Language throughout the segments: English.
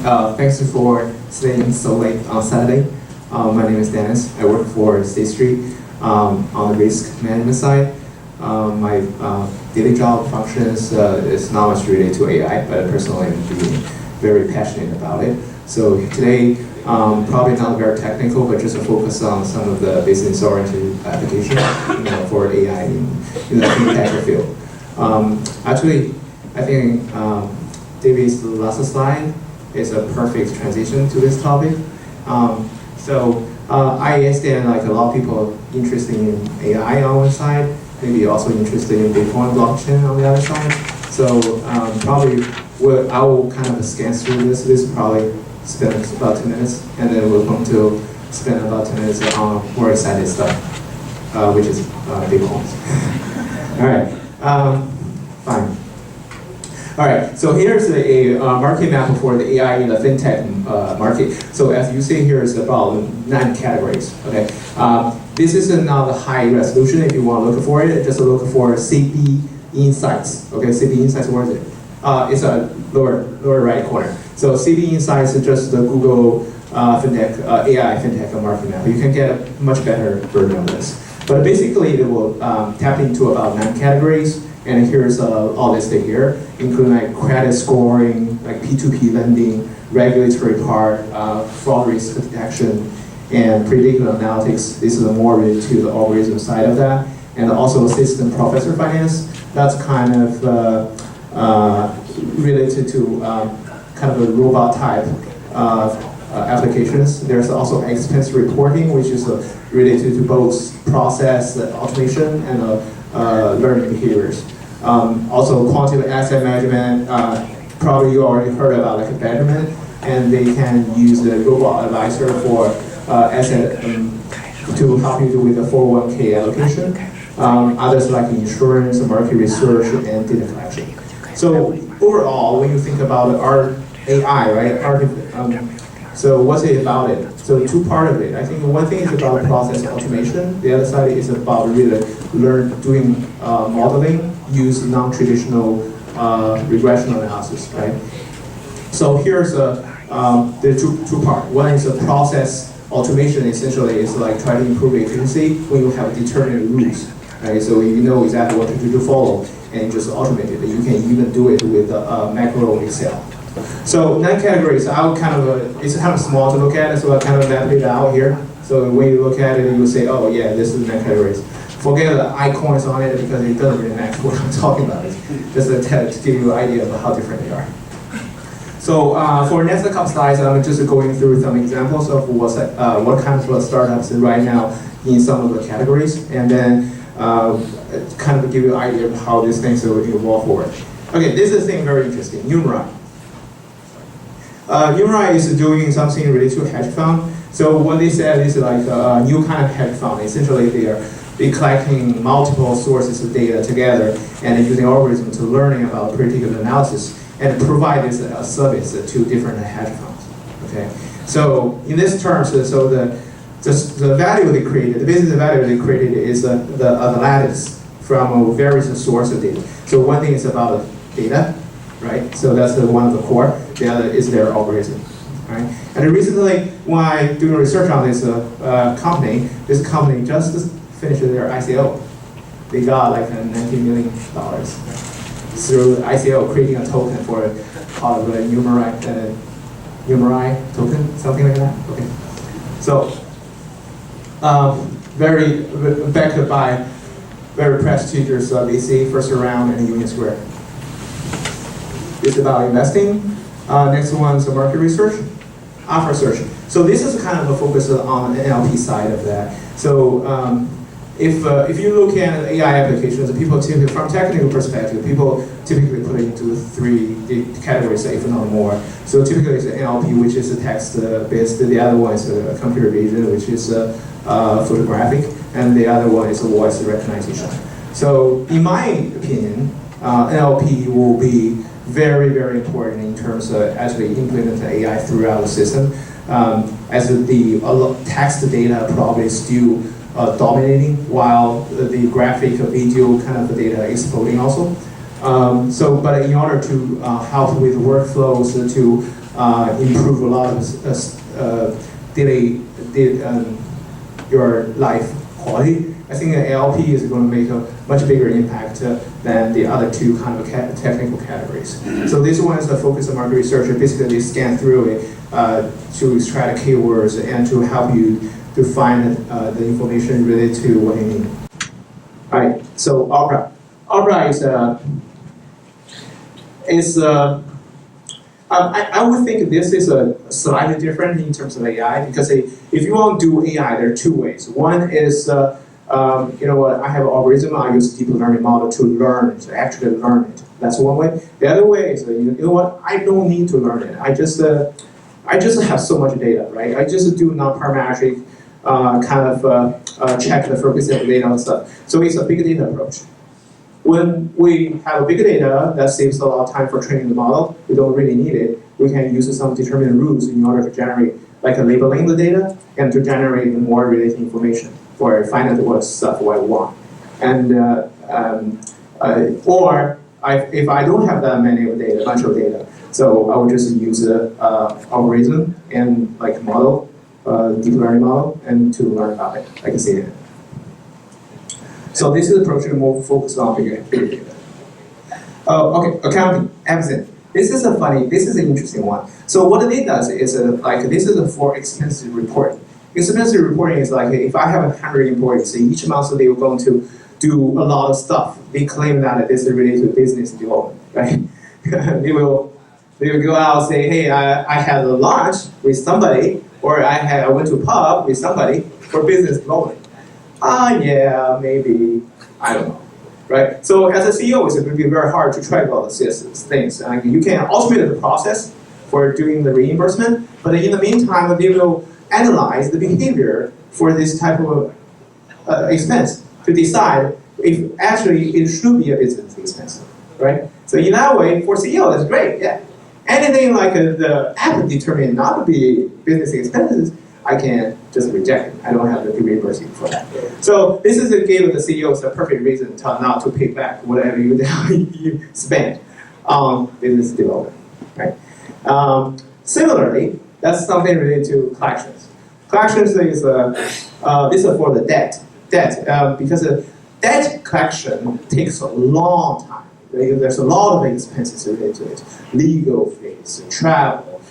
Thanks for staying so late on Saturday. My name is Dennis. I work for Street on the risk management side. My daily job functions is not much related to AI, but personally I'm being very passionate about it. So today, probably not very technical, but just a focus on some of the business-oriented applications for AI in the Fintech field. Actually, I think David's last slide is a perfect transition to this topic. I understand like a lot of people interested in AI on one side, maybe also interested in Bitcoin blockchain on the other side. So probably I will kind of scan through this. This will probably spend about 2 minutes, and then we're going to spend about 10 minutes on more exciting stuff, which is Bitcoins. All right, fine. All right, so here's a market map for the AI in the fintech market. So as you see here, it's about 9 categories. Okay, this is not a high resolution. If you want to look for it, just look for CB Insights. Okay, CB Insights, where is it? It's a lower right corner. So CB Insights is just the Google fintech AI fintech market map. You can get a much better version of this. But basically, it will tap into about 9 categories. And here's all listed here, including like credit scoring, like P2P lending, regulatory part, fraud risk detection, and predictive analytics. This is more related to the algorithm side of that. And also system professor finance. That's kind of related to kind of a robot type applications. There's also expense reporting, which is related to both process automation and learning behaviors. Also quantitative asset management, probably you already heard about like Betterment, and they can use the robot advisor for asset to help you with the 401k allocation. Others like insurance, market research, and data collection. So overall, when you think about our AI, right? So what's it about it? So 2 parts of it. I think one thing is about process automation. The other side is about really doing modeling, use non-traditional regression analysis, right? So here's the 2 parts. One is the process automation. Essentially, is like trying to improve efficiency when you have determined rules, right? So you know exactly what to follow, and you just automate it. You can even do it with macro Excel. So 9 categories. I'll kind of it's kind of small to look at, so I kind of mapped it out here. So when you look at it, you will say, oh yeah, this is 9 categories. Forget the icons on it because it doesn't really match what I'm talking about. It's just to give you an idea of how different they are. So for next couple slides, I'm just going through some examples of what kind of startups right now in some of the categories, and then kind of give you an idea of how these things will evolve forward. Okay, this is a thing very interesting. Numerai. Numerai is doing something related to hedge fund. So what they said is like a new kind of hedge fund. Essentially, they're collecting multiple sources of data together and using algorithms to learning about predictive analysis and provide this as a service to different hedge funds. Okay. So in this terms, so the value they created, the business value they created is the analytics from various sources of data. So one thing is about data, right? So that's one of the core. The other is their algorithm, right? And recently, when I doing research on this company, this company just finished their ICO. They got like $90 million through ICO, creating a token for called the Numerai token, something like that. Okay. So very backed by very prestigious VC, first round, and Union Square. It's about investing. Next one is market research, alpha search. So this is kind of a focus on the NLP side of that. So if you look at AI applications, people typically, from technical perspective, people typically put it into 3 categories, if not more. So typically it's NLP, which is a text-based. The other one is computer vision, which is photographic, and the other one is voice recognition. So in my opinion, NLP will be very, very important in terms of actually implementing AI throughout the system. As the text data probably still dominating, while the graphic video kind of data is exploding also. But in order to help with workflows, to improve a lot of daily your life quality. I think ALP is going to make a much bigger impact than the other two kind of technical categories. So this one is the focus of market research. Basically, scan through it to extract keywords and to help you to find the information related to what you need. All right. So Opera. Opera I would think this is slightly different in terms of AI, because if you want to do AI, there are two ways. One is, you know what, I have an algorithm, I use deep learning model to learn it, to actually learn it. That's one way. The other way is, you know what, I don't need to learn it. I just have so much data, right? I just do non-parametric kind of check the frequency of data and stuff. So it's a big data approach. When we have a big data, that saves a lot of time for training the model. We don't really need it. We can use some determined rules in order to generate, like labeling the data and to generate more related information for finding what stuff what I want. And if I don't have that many of data, bunch of data, so I would just use an algorithm and like model, deep learning model, and to learn about it. I can see it. So this is the approach more focused on big data. Okay, accounting, everything. This is an interesting one. So what it does is this is for expense reporting. Expense reporting is like, if I have 100 employees, each month they are going to do a lot of stuff. They claim that this is related to business development, right? they will go out and say, hey, I had a lunch with somebody, or I went to a pub with somebody for business development. Yeah, maybe, I don't know, right? So as a CEO, it's going to be very hard to track all these things. You can automate the process for doing the reimbursement, but in the meantime, they will analyze the behavior for this type of expense to decide if actually it should be a business expense, right? So in that way, for CEO, that's great, yeah. Anything like the app determined not to be business expenses, I can just reject it. I don't have to reimburse you for that. So this is give the CEOs a perfect reason not to pay back whatever you spend on business development, right? Similarly, that's something related to collections. Collections is this is for the debt, because debt collection takes a long time. Right? There's a lot of expenses related to it: legal fees, travel.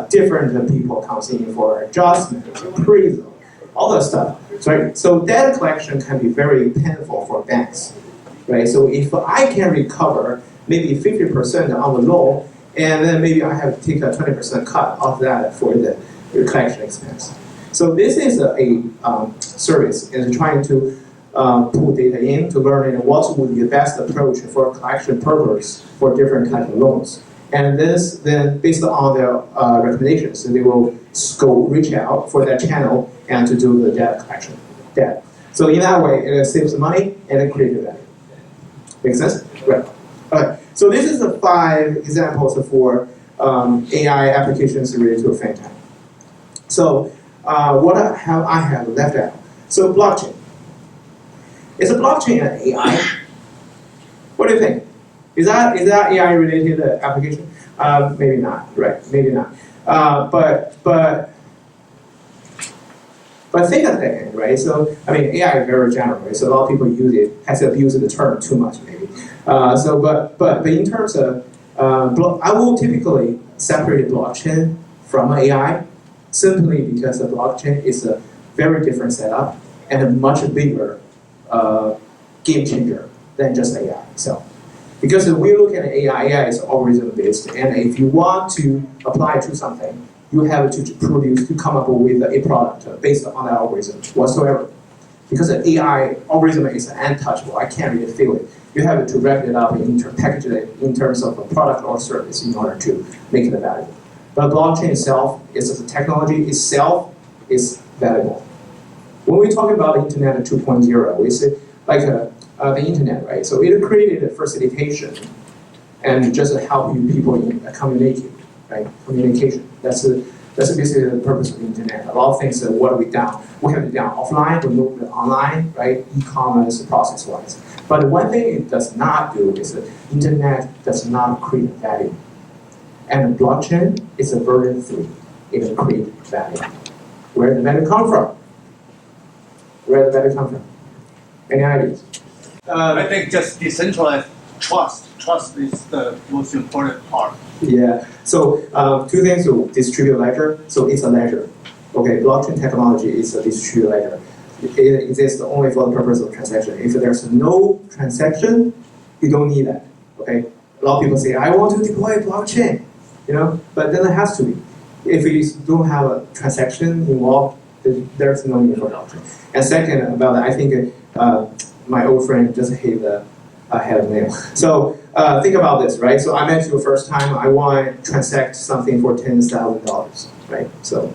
Different people comes in for adjustment, appraisal, all that stuff. Right? So debt collection can be very painful for banks. Right? So if I can recover maybe 50% on the loan, and then maybe I have to take a 20% cut of that for the collection expense. So this is a service is trying to pull data in to learn what would be the best approach for collection purpose for different types of loans. And this then, based on their recommendations, they will reach out for that channel and to do the debt collection. So in that way, it saves money and it creates value. Make sense? Right. Okay. So this is the 5 examples for AI applications related to Fintech. So what I have left out? So blockchain. Is a blockchain an AI? What do you think? Is that AI related application? Maybe not, right? Maybe not. But think of that, right? So I mean, AI is very general, right? So a lot of people use it, has abused the term too much, maybe. But in terms of, I will typically separate blockchain from AI, simply because the blockchain is a very different setup and a much bigger game changer than just AI itself. Because if we look at AI is algorithm based, and if you want to apply it to something, you have to come up with a product based on the algorithm whatsoever. Because the AI algorithm is untouchable, I can't really feel it. You have to wrap it up and package it in terms of a product or service in order to make it valuable. But blockchain itself, is the technology itself is valuable. When we talk about the Internet 2.0, it's like the Internet, right? So it created a facilitation and just help people communicate, right? Communication. That's basically the purpose of the Internet. A lot of things, what have we done? We have it done offline, we moved it online, right? E-commerce, process-wise. But one thing it does not do is the Internet does not create value. And blockchain is a burden-free. It creates value. Where did the value come from? Where did the value come from? Any ideas? I think just decentralized trust. Trust is the most important part. Yeah. So two things. So distributed ledger. So it's a ledger. Okay. Blockchain technology is a distributed ledger. It exists only for the purpose of transaction. If there's no transaction, you don't need that. Okay. A lot of people say, I want to deploy blockchain, but then it has to be. If you don't have a transaction involved, then there's no need for blockchain. And second, about that, I think my old friend just hit the head of nail. So think about this, right? So I met you the first time. I want to transact something for $10,000, right? So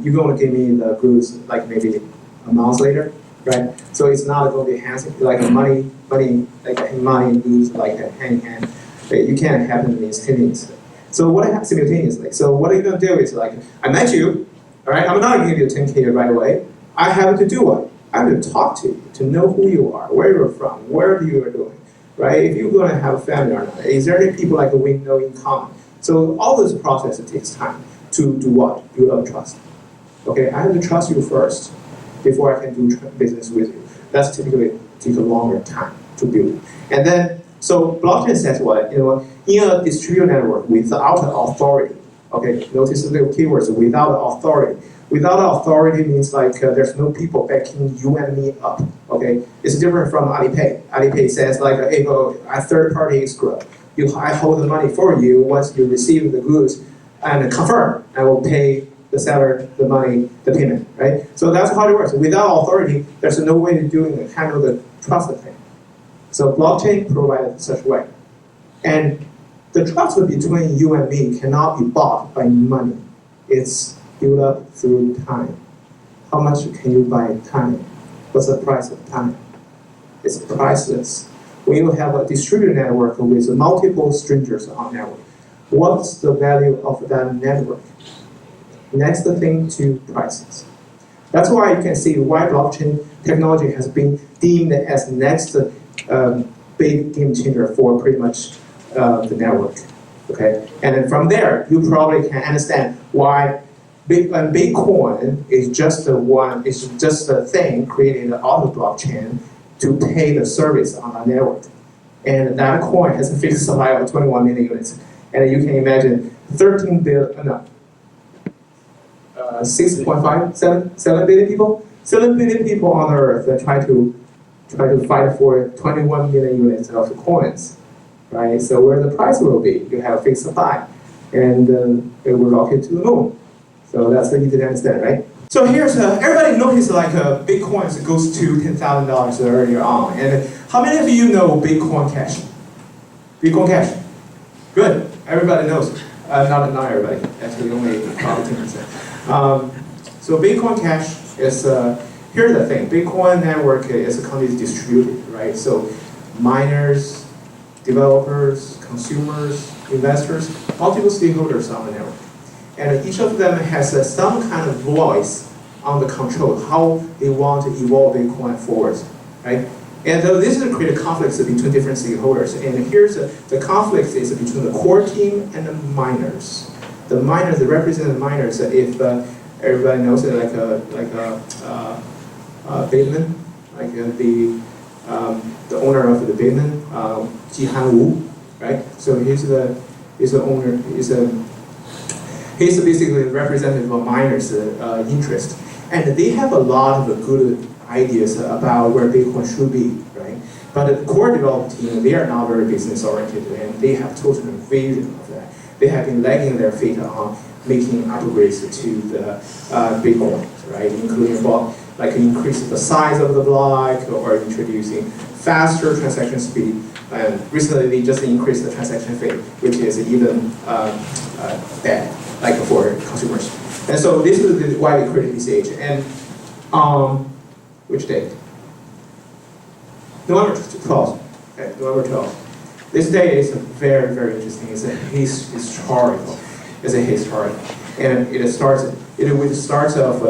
you're going to give me the goods like maybe a month later, right? So it's not going to be hands like money goods like hand in hand. Right? You can't happen instantaneously. So what happens simultaneously? So what are you going to do is like, I met you, all right? I'm not going to give you 10K right away. I have to do what? I have to talk to you, to know who you are, where you're from, where you are doing, right? If you're going to have a family or not, is there any people like we know in common? So all this process takes time to do what? Build up trust. Okay, I have to trust you first before I can do business with you. That's typically take a longer time to build. And then, so blockchain says what? In a distributed network without authority. Okay, notice the keywords, without authority. Without authority means like there's no people backing you and me up. Okay, it's different from Alipay. Alipay says like a third party escrow. I hold the money for you. Once you receive the goods and confirm, I will pay the seller the money, the payment. Right. So that's how it works. Without authority, there's no way to handle the trust thing. So blockchain provides such a way, and the trust between you and me cannot be bought by money. It's built up through time. How much can you buy time? What's the price of time? It's priceless. When you have a distributed network with multiple strangers on network, what's the value of that network? Next thing to prices. That's why you can see why blockchain technology has been deemed as next big game changer for pretty much the network. Okay, and then from there you probably can understand why Bitcoin is just a thing created out of blockchain to pay the service on our network, and that coin has a fixed supply of 21 million units, and you can imagine 7 billion people, 7 billion people on Earth that try to fight for 21 million units of coins, right? So where the price will be, you have a fixed supply, and it will rocket to the moon. So that's what you did understand, right? So here's everybody noticed like Bitcoin goes to $10,000 earlier on, and how many of you know Bitcoin Cash? Bitcoin Cash, good. Everybody knows. Not everybody. Actually, only probably 10%. So Bitcoin Cash is here's the thing. Bitcoin network is a company distributed, right? So miners, developers, consumers, investors, multiple stakeholders on the network. And each of them has some kind of voice on the control, how they want to evolve Bitcoin forward, right? And this is create conflicts between different stakeholders. And here's the conflict is between the core team and the miners. The miners, the representative miners, if everybody knows it, Bateman, like the owner of the Bateman, Jihan Wu, right? So he's the owner. He's basically the representative of miners' interest, and they have a lot of good ideas about where Bitcoin should be, right? But the core development team, they are not very business oriented, and they have total vision of that. They have been lagging their feet on making upgrades to the Bitcoin, right? Including like increasing the size of the block or introducing faster transaction speed. And recently, they just increased the transaction fee, which is even bad, like for consumers. And so this is why we created BCH. And which date? November 12th. Okay, November 12th. This day is very, very interesting. It's historical. It's a historical. And it starts with the start of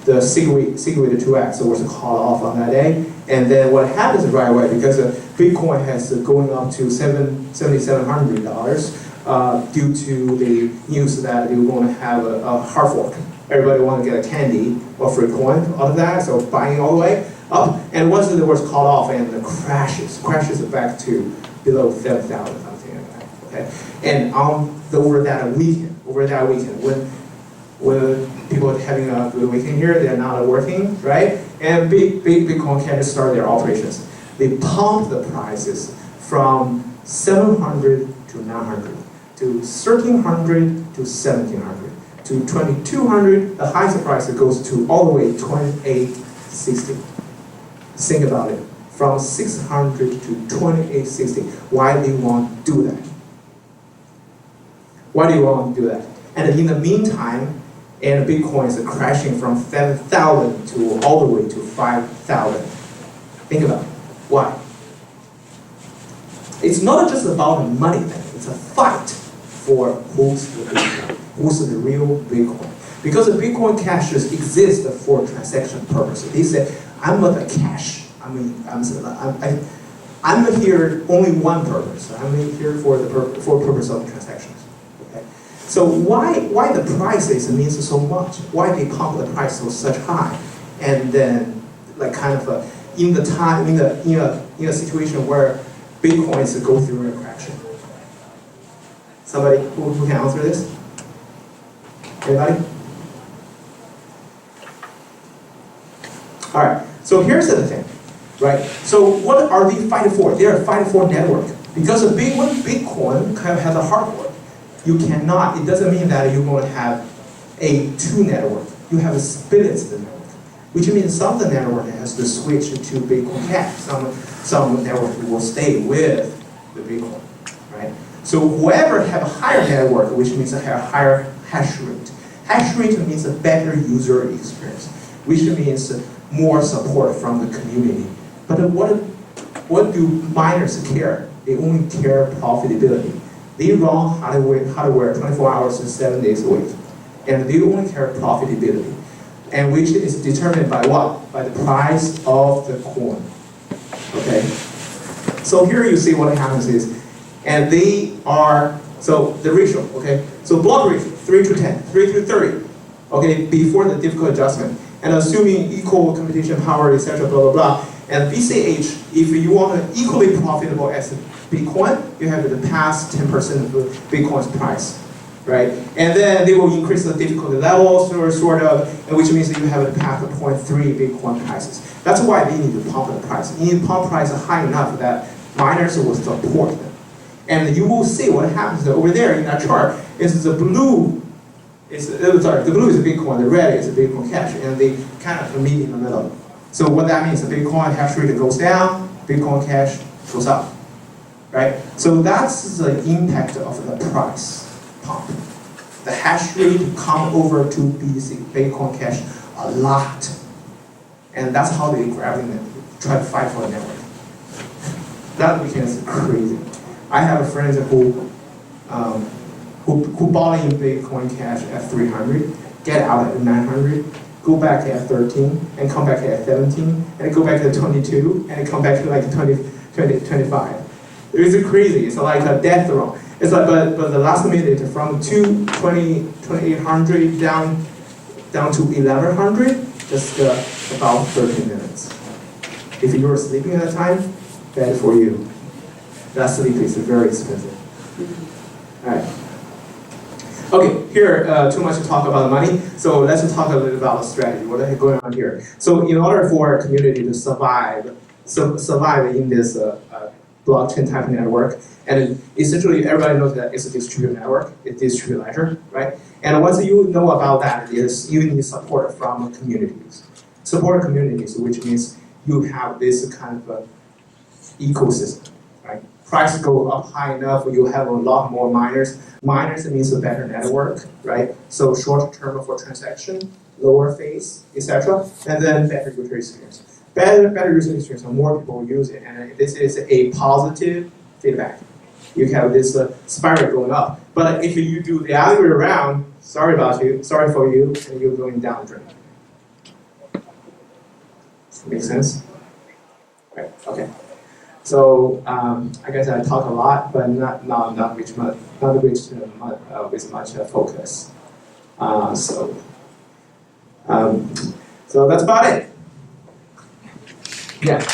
the SegWit 2x, so was called off on that day. And then what happens right away, because Bitcoin has going up to $7,700, due to the news that they were going to have a hard fork. Everybody wanted to get a candy or free coin out of that, so buying all the way up. And once it was called off and it crashes back to below 7,000, something like that. Okay, and over that weekend, when people are having a good weekend here, they're not working, right? And Bitcoin can start their operations. They pump the prices from 700 to 900 to 1,300 to 1,700 to 2,200. The highest price goes to all the way 2,860. Think about it. From 600 to 2,860. Why do you want to do that? Why do you want to do that? And in the meantime, and Bitcoin is crashing from 7,000 to all the way to 5,000. Think about it. Why? It's not just about the money then. It's a fight for who's the real Bitcoin. Because the Bitcoin Cash just exists for transaction purposes. They say, I'm not a cash. I'm here only one purpose. I'm here for purpose of transactions. So why the prices means so much? Why they pump the price such high? And then like kind of in a situation where Bitcoin is go through a correction. Somebody who can answer this? Anybody? All right. So here's the thing, right? So what are they fighting for? They are fighting for network because when Bitcoin kind of has a hard fork. You cannot, it doesn't mean that you're going to have a two network. You have a split network, which means some of the network has to switch to Bitcoin Cash. Some network will stay with the Bitcoin, right? So whoever have a higher network, which means a higher hash rate. Hash rate means a better user experience, which means more support from the community. But what do miners care? They only care profitability. They run hardware 24 hours and 7 days a week. And they only care profitability. And which is determined by what? By the price of the coin. Okay? So here you see what happens is, and they are, so the ratio, okay? So block ratio, 3 to 10, 3 to 30, okay, before the difficult adjustment. And assuming equal computation power, etc., blah, blah, blah. And BCH, if you want an equally profitable as Bitcoin, you have to pass 10% of the Bitcoin's price, right? And then they will increase the difficulty levels, sort of, and which means that you have to pass the 0.3 Bitcoin prices. That's why they need to pump the price. You need to pump price high enough that miners will support them. And you will see what happens over there in that chart is the blue. The blue is Bitcoin, the red is Bitcoin Cash, and they kind of meet in the middle. So what that means, the Bitcoin hash rate goes down, Bitcoin Cash goes up, right? So that's the impact of the price pump. The hash rate come over to Bitcoin Cash a lot, and that's how they grabbing it, try to fight for the network. That becomes crazy. I have a friend who bought in Bitcoin Cash at 300, get out at 900. Go back at 13, and come back at 17, and go back to 22, and come back to like 25. It's crazy. It's like a death row. It's like, but the last minute from 2,800 down to 1,100, just about 13 minutes. If you were sleeping at that time, bad for you. That sleep is very expensive. All right. Okay, here, too much to talk about money, so let's talk a little about strategy, what is going on here. So in order for a community to survive in this blockchain type network, and essentially everybody knows that it's a distributed network, it's distributed ledger, right? And once you know about that, is you need support from communities. Support communities, which means you have this kind of ecosystem, right? Price go up high enough, you have a lot more miners. Miners means a better network, right? So short term for transaction, lower fees, etc., and then better user experience. Better user experience, more people will use it, and this is a positive feedback. You have this spiral going up. But if you do the other way around, sorry for you, and you're going down the drain. Make sense? Right. Okay. So I guess I talk a lot, but not with much focus. So that's about it. Yeah.